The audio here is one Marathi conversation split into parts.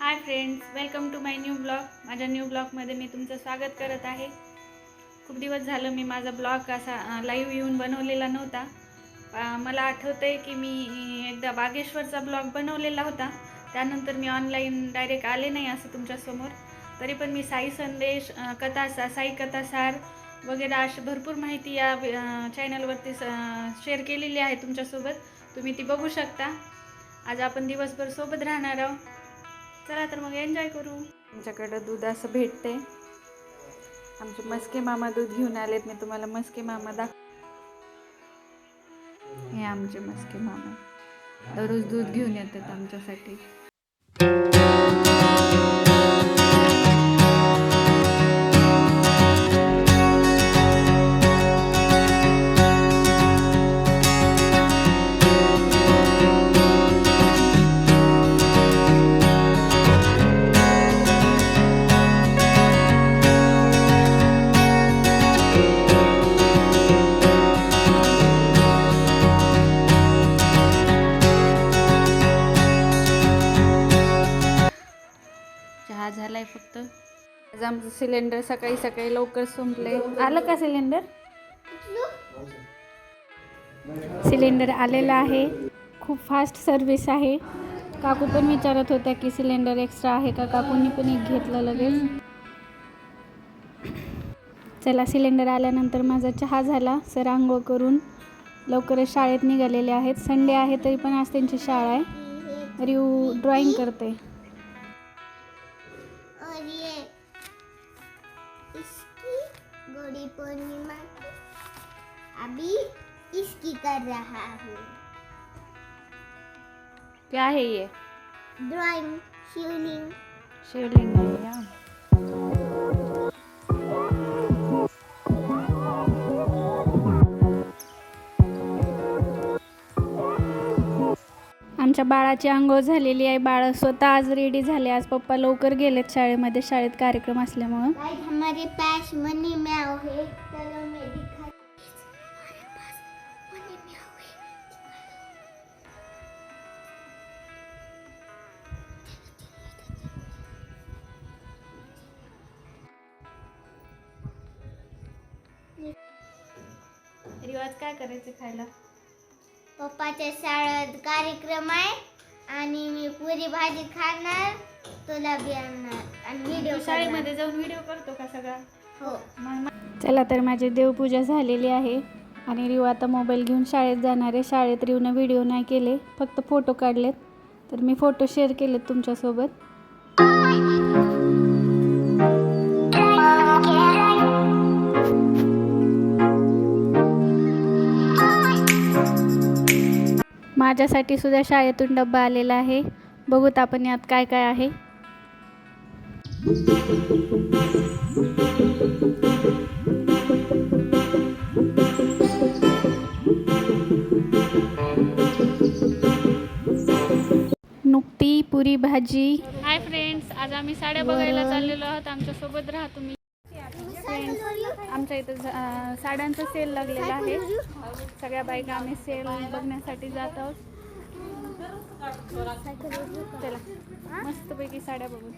High friends, welcome to my new blog. माझ्या न्यू ब्लॉगमध्ये मी तुमचं स्वागत करत आहे. खूप दिवस झालं मी माझा ब्लॉग असा लाईव्ह येऊन बनवलेला नव्हता. मला आठवतं आहे की मी एकदा बागेश्वरचा ब्लॉग बनवलेला होता. त्यानंतर मी ऑनलाईन डायरेक्ट आले नाही असं तुमच्यासमोर. तरी पण मी साई संदेश, साई कथासार वगैरे अशी भरपूर माहिती या चॅनलवरती शेअर केलेली आहे तुमच्यासोबत. तुम्ही ती बघू शकता. आज आपण दिवसभर सोबत राहणार आहोत. चला तर मग एन्जॉय करू. आमच्याकडं दूध असं भेटते. आमचे मस्के मामा दूध घेऊन आलेत. मी तुम्हाला मस्के मामा हे आमचे मस्के मामा दररोज दूध घेऊन येतात आमच्यासाठी. चहा झालाय फक्त. आज आमचं सिलेंडर सकाळी सकाळी लवकर संपले. आलं का सिलेंडर? सिलेंडर आलेला आहे. खूप फास्ट सर्विस आहे. काकू पण विचारत होत्या की सिलेंडर एक्स्ट्रा आहे का. काकूंनी पण एक घेतलं लगेच. चला, सिलेंडर आल्यानंतर माझा चहा झाला. सर आंघोळ करून लवकरच शाळेत निघालेले आहेत. संडे आहे तरी पण आज त्यांची शाळा आहे. रिऊ ड्रॉइंग करते. और ये इसकी गुड़ी पूर्णिमा अभी इसकी कर रहा हूँ. क्या है ये? ड्राइंग शिवलिंग. शिवलिंग आहे या. आमच्या बाळाची आंघोळ झालेली आहे. बाळ स्वतः आज रेडी झाले. आज पप्पा लवकर गेलेत शाळेमध्ये. शाळेत कार्यक्रम असल्यामुळं. हमारे पास मनी म्याओ है. चलो मैं दिखा. हमारे पास मनी म्याओ है. रिवाज काय करायचं खायला? पप्पाच्या शाळेत कार्यक्रम आहे आणि मी पुरी भाजी खाणार, तुला बी आणणार आणि व्हिडिओ शाळेमध्ये जाऊन व्हिडिओ करतो का सगळा? हो. चला तर माझी देवपूजा झालेली आहे आणि रिव आता मोबाईल घेऊन शाळेत जाणार आहे. शाळेत रिवनं व्हिडिओ नाही केले, फक्त फोटो काढलेत. तर मी फोटो शेअर केलेत तुमच्यासोबत. माझ्यासाठी सुद्धा शाळेतून डब्बा आलेला आहे. बघूत आपण यात काय काय आहे. नुकती पुरी भाजी. हाय फ्रेंड्स, आज आम्ही साड्या बघायला चाललेलो आहोत. आमच्यासोबत राहा तुम्ही. आमच्या इथं साड्यांचा सेल लागलेला आहे. सगळ्या बायका आम्ही सेल बघण्यासाठी जात आहोत. चला मस्तपैकी साड्या बघू.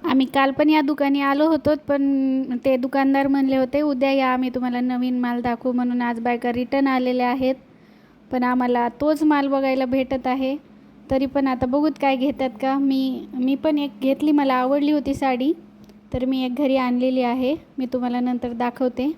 आम्ही काल पण या दुकानी आलो होतो, पण ते दुकानदार म्हणले होते उद्या या, आम्ही तुम्हाला नवीन माल दाखवू. म्हणून आज बायका रिटर्न आलेल्या आहेत. पण आम्हाला तोच माल बघायला भेटत आहे. तरी पण आता बघूत काय घेतात का. मी पण एक घेतली, मला आवडली होती साडी. तर मी एक घरी आणलेली आहे. मी तुम्हाला नंतर दाखवते.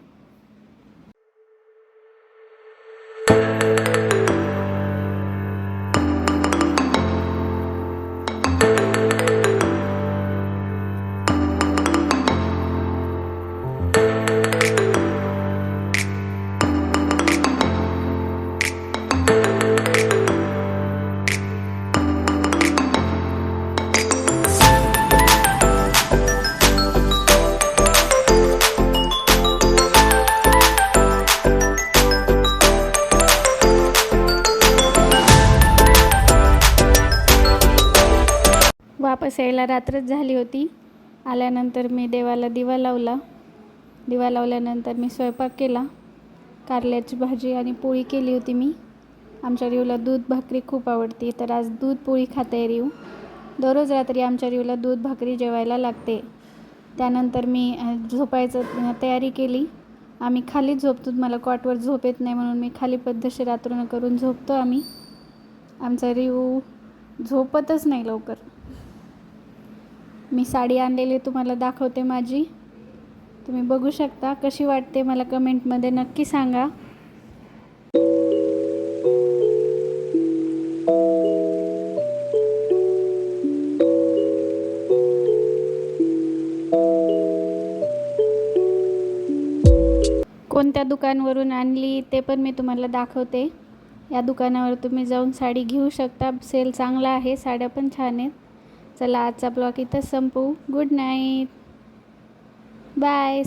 वापस यायला रात्रच झाली होती. आल्यानंतर मी देवाला दिवा लावला. दिवा लावल्यानंतर मी स्वयंपाक केला. कारल्याची भाजी आणि पोळी केली होती मी. आमच्या रिऊला दूध भाकरी खूप आवडते, तर आज दूध पोळी खाते रिऊ. दररोज रात्री आमच्या रिऊला दूध भाकरी जेवायला लागते. त्यानंतर मी झोपायचं तयारी केली. आम्ही खालीच झोपतो, मला कॉटवर झोप येत नाही म्हणून मी खाली पद्धतशीर अंथरुण करून झोपतो आम्ही. आमचा रिऊ झोपतच नाही लवकर. मी साडी आणलेली तुम्हाला दाखवते माझी. तुम्ही बघू शकता कशी वाटते, मला कमेंटमध्ये नक्की सांगा. कोणत्या दुकानावरून आणली ते पण मी तुम्हाला दाखवते. या दुकानावर तुम्ही जाऊन साडी घेऊ शकता. सेल चांगला आहे, साड्या पण छान आहेत. चला आजचा ब्लॉग इथंच संपवू. Good night, bye.